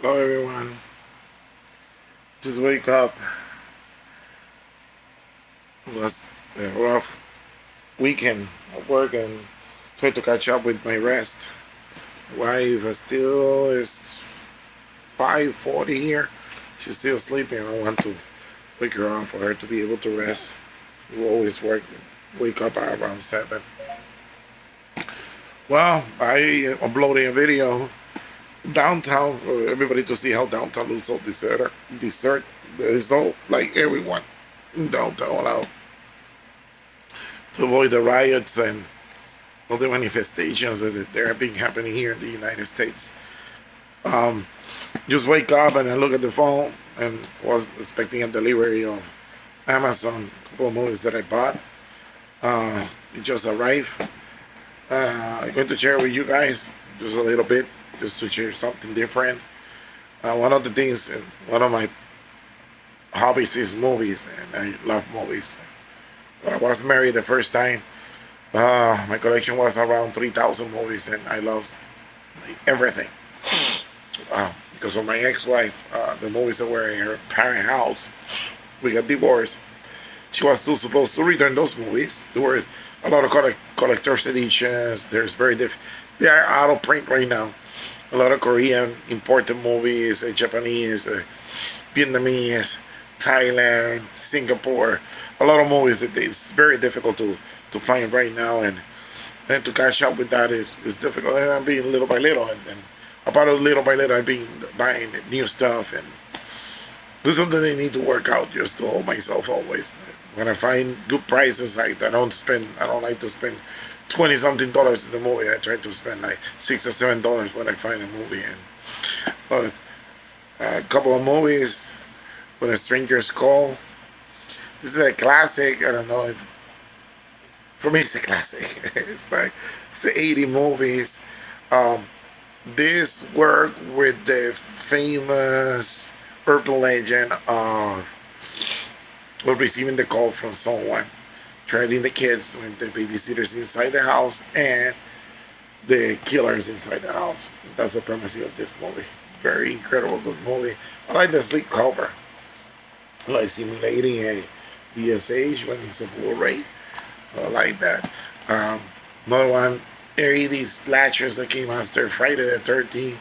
Hello everyone. Just wake up. It was a rough weekend at work and try to catch up with my rest. Wife still is 5:40 here. She's still sleeping. I want to wake her up for her to be able to rest. We always wake up at around 7. Well, I uploaded a video downtown for everybody to see how downtown looks so desert. There's no like everyone in downtown out to avoid the riots and all the manifestations that are being happening here in the United States. Just wake up and I look at the phone and was expecting a delivery of Amazon, a couple of movies that I bought. It just arrived. I'm going to share with you guys just a little bit, just to share something different. One of the things, one of my hobbies is movies, and I love movies. When I was married the first time, my collection was around 3,000 movies, and I love like, everything. Because of my ex-wife, the movies that were in her parent house, we got divorced. She was still supposed to return those movies. There were a lot of collector's editions. They are out of print right now. A lot of Korean imported movies, Japanese, Vietnamese, Thailand, Singapore. A lot of movies that it's very difficult to find right now, and to catch up with that is difficult. And I'm being little by little, and about little by little, I've been buying new stuff and do something I need to work out just to hold myself always. When I find good prices, like I don't like to spend 20 something dollars in the movie. I try to spend like $6 or $7 when I find a movie. And but a couple of movies, When a Stranger's Call. This is a classic. I don't know if for me it's a classic. It's the 80 movies. Um, this work with the famous urban legend of receiving the call from someone threatening the kids when the babysitter's inside the house and the killer's inside the house. That's the premise of this movie. Very incredible good movie. I like the sleep cover. I like simulating a VSH when it's a Blu-ray. I like that. Another one, 80 slashers that came after Friday the 13th.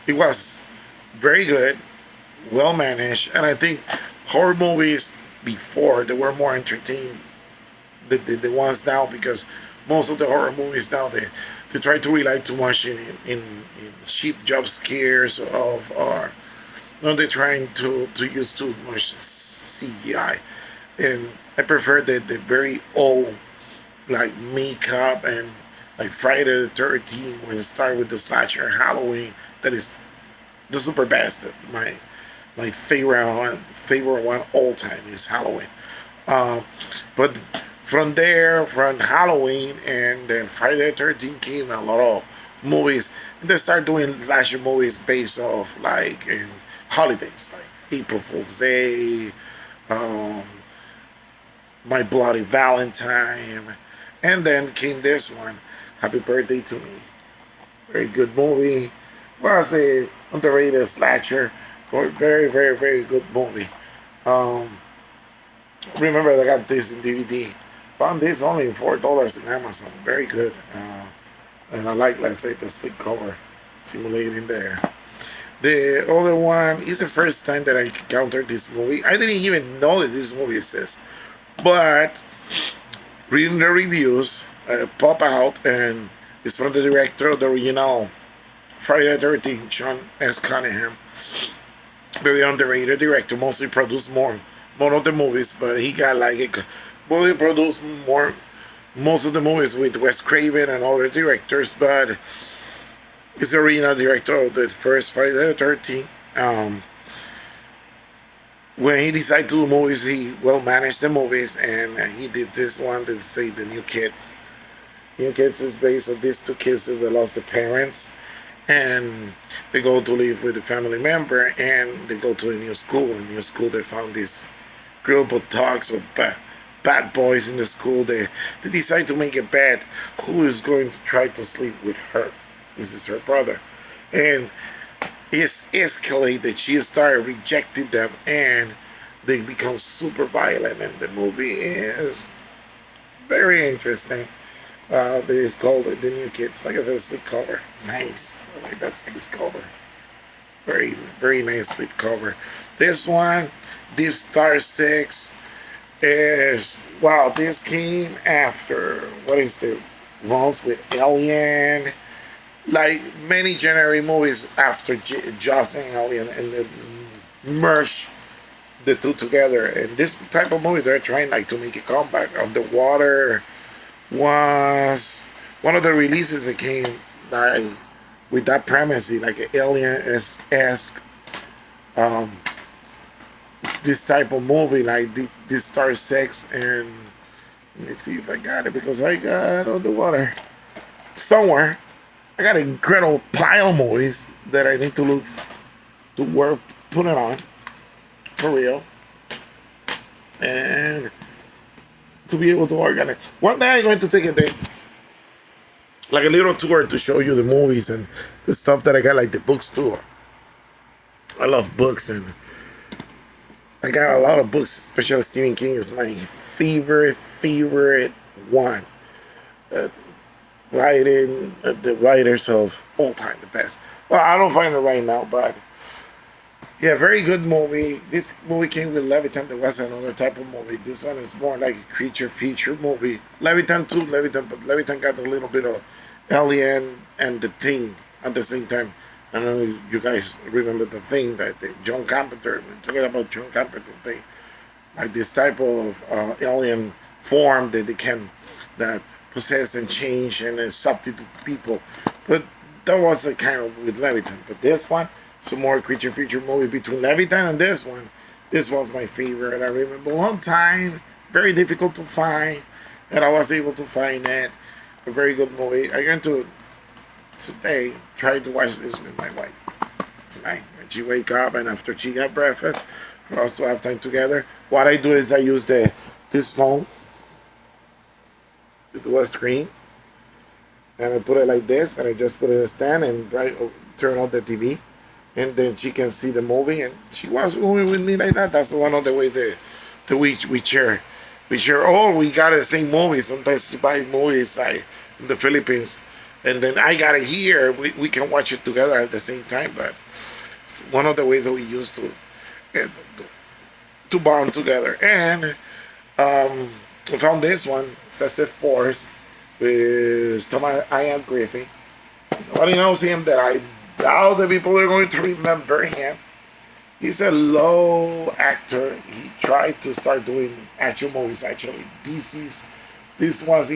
It was very good, well managed, and I think horror movies before they were more entertaining than the ones now, because most of the horror movies now they try to rely too much in cheap jump scares of or they're trying to use too much CGI, and I prefer the very old like makeup and like Friday the 13th when it started with the slasher Halloween. That is the super best. My favorite one all time is Halloween. But from there, from Halloween and then Friday the 13th came a lot of movies. And they start doing slasher movies based off like in holidays, like April Fool's Day, um, My Bloody Valentine, and then came this one, Happy Birthday to Me. Very good movie. Well, I say underrated slasher, but very good movie. Um, Remember, I got this in DVD. Found this only $4 in Amazon. Very good. And I like, let's say, the sleep cover simulating there. The other one is the first time that I encountered this movie. I didn't even know that this movie exists. But reading the reviews pop out, and it's from the director of the original Friday the 13th, Sean S. Cunningham. Very underrated director. Mostly produced more of the movies, but he got like mostly produced most of the movies with Wes Craven and other directors. But he's the original director of the first Friday the 13th. When he decided to do movies, he well managed the movies, and he did this one that say the New Kids. New Kids is based on these two kids that lost their parents, and they go to live with a family member, and they go to a new school. In new school, they found this group of thugs or bad boys in the school. They decide to make a bet who is going to try to sleep with her. This is her brother, and it's escalated. She started rejecting them, and they become super violent. And the movie is very interesting. It's called The New Kids. Like I said, sleep cover. Nice. I like that sleep cover. Very, very nice sleep cover. This one, Deep Star 6, is, wow, this came after, what is the ones with Alien, like many January movies after Jaws and Alien, and then merge the two together. And this type of movie, they're trying like to make a comeback. Of the Water was one of the releases that came like with that premise, like an alien esque this type of movie, like this Star 6. And let me see if I got it, because I got on the water somewhere. I got an incredible pile of movies that I need to look to work, put it on for real, and to be able to organize. One day I'm going to take a day, like a little tour, to show you the movies and the stuff that I got, like the books too. I love books, and I got a lot of books, especially Stephen King is my favorite one. Uh, Writing, the writers of all time, the best. Well, I don't find it right now, but yeah, very good movie. This movie came with Leviathan. There was another type of movie. This one is more like a creature feature movie. Leviathan too, Leviathan, but Leviathan got a little bit of Alien and The Thing at the same time. I don't know if you guys remember The Thing, that the John Carpenter, we're talking about John Carpenter thing, like this type of alien form that they can that possess and change and then substitute people. But that was the kind of with Leviathan. But this one, some more creature feature movie between Leviathan and this one. This was my favorite. I remember one time, very difficult to find, and I was able to find it. A very good movie. I'm going to today try to watch this with my wife tonight when she wake up and after she got breakfast, for us to have time together. What I do is I use this phone to do a screen, and I put it like this, and I just put it in a stand and turn on the TV, and then she can see the movie, and she watches the movie with me like that. That's one of the way that we share. We share. Oh, we got the same movie. Sometimes she buy movies like in the Philippines, and then I got it here. We can watch it together at the same time. But it's one of the ways that we used eh, to bond together. And we found this one, Excessive Force, with Thomas Ian Griffin. Nobody knows him, that I doubt that people are going to remember him. He's a low actor. He tried to start doing action movies. Actually, this was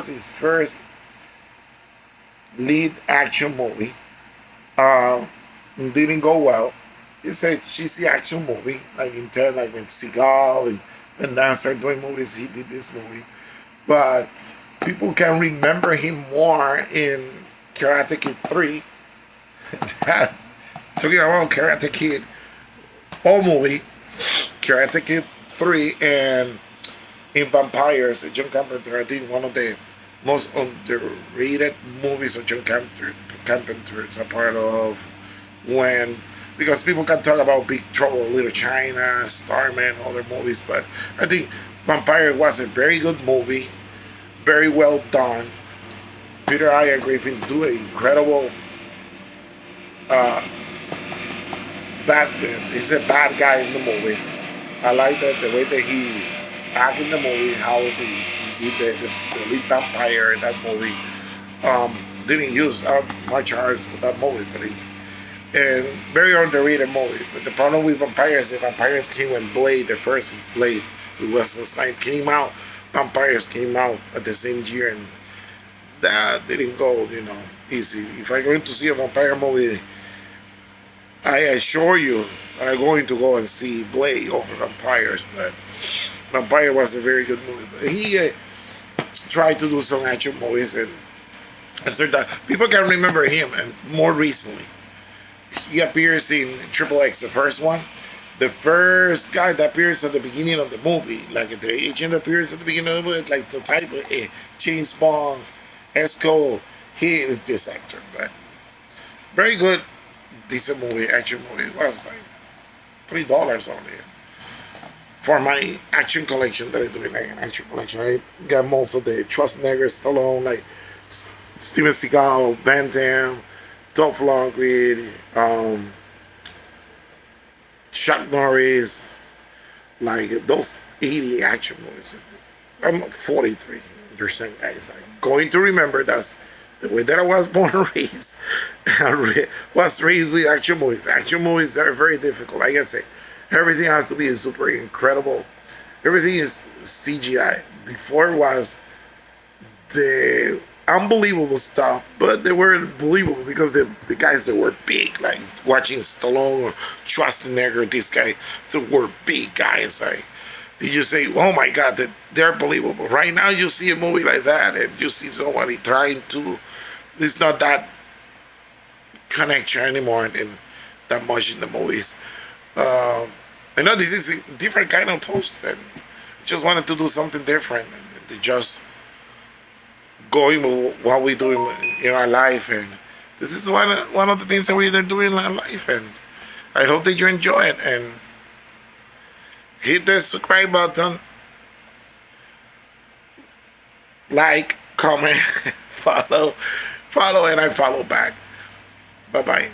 his first lead action movie. Didn't go well. It's a cheesy action movie, like in turn, like when Seagal and then started doing movies, he did this movie. But people can remember him more in Karate Kid 3. Talking about Karate Kid, all movie, Karate Kid 3, and in Vampires, John Carpenter, I think one of the most underrated movies of John Carpenter is a part of, when, because people can talk about Big Trouble in Little China, Starman, other movies, but I think Vampire was a very good movie, very well done. Peter Iyer Griffin do an incredible uh, bad. He's a bad guy in the movie. I like that the way that he acted in the movie, how he did the lead vampire in that movie. Didn't use much arts for that movie, but he, and very underrated movie. But the problem with vampires, the vampires came when Blade, the first Blade, with Wesley Snipes came out. Vampires came out at the same year, and that didn't go, easy. If I'm going to see a vampire movie, I assure you I'm going to go and see Blade over Vampires. But Vampire was a very good movie. But he tried to do some action movies, and so that people can remember him. And more recently, he appears in Triple X, the first one. The first guy that appears at the beginning of the movie, like the agent appears at the beginning of the movie, like the type of James Bond, Esco. He is this actor, but very good decent movie, action movie. It was like $3 only for my action collection that I do, like an action collection. I got most of the Schwarzenegger, Stallone, like Steven Seagal, Van Damme, Dolph Lundgren, Chuck Norris, like those 80 action movies. I'm 43. You're saying, guys, I'm going to remember that's the way that I was born and raised. I was raised with action movies. Action movies are very difficult. Like I say, everything has to be super incredible. Everything is CGI. Before it was the unbelievable stuff, but they weren't believable because the guys that were big, like watching Stallone or Schwarzenegger, this guy, so were big guys. Like you say, oh my God, they're believable. Right now, you see a movie like that, and you see somebody trying to. It's not that connection anymore, and that much in the movies. I know this is a different kind of post, and just wanted to do something different, and they just going with what we do in our life, and this is one of the things that we're doing in our life, and I hope that you enjoy it, and hit the subscribe button, like, comment, follow, and I follow back. Bye bye.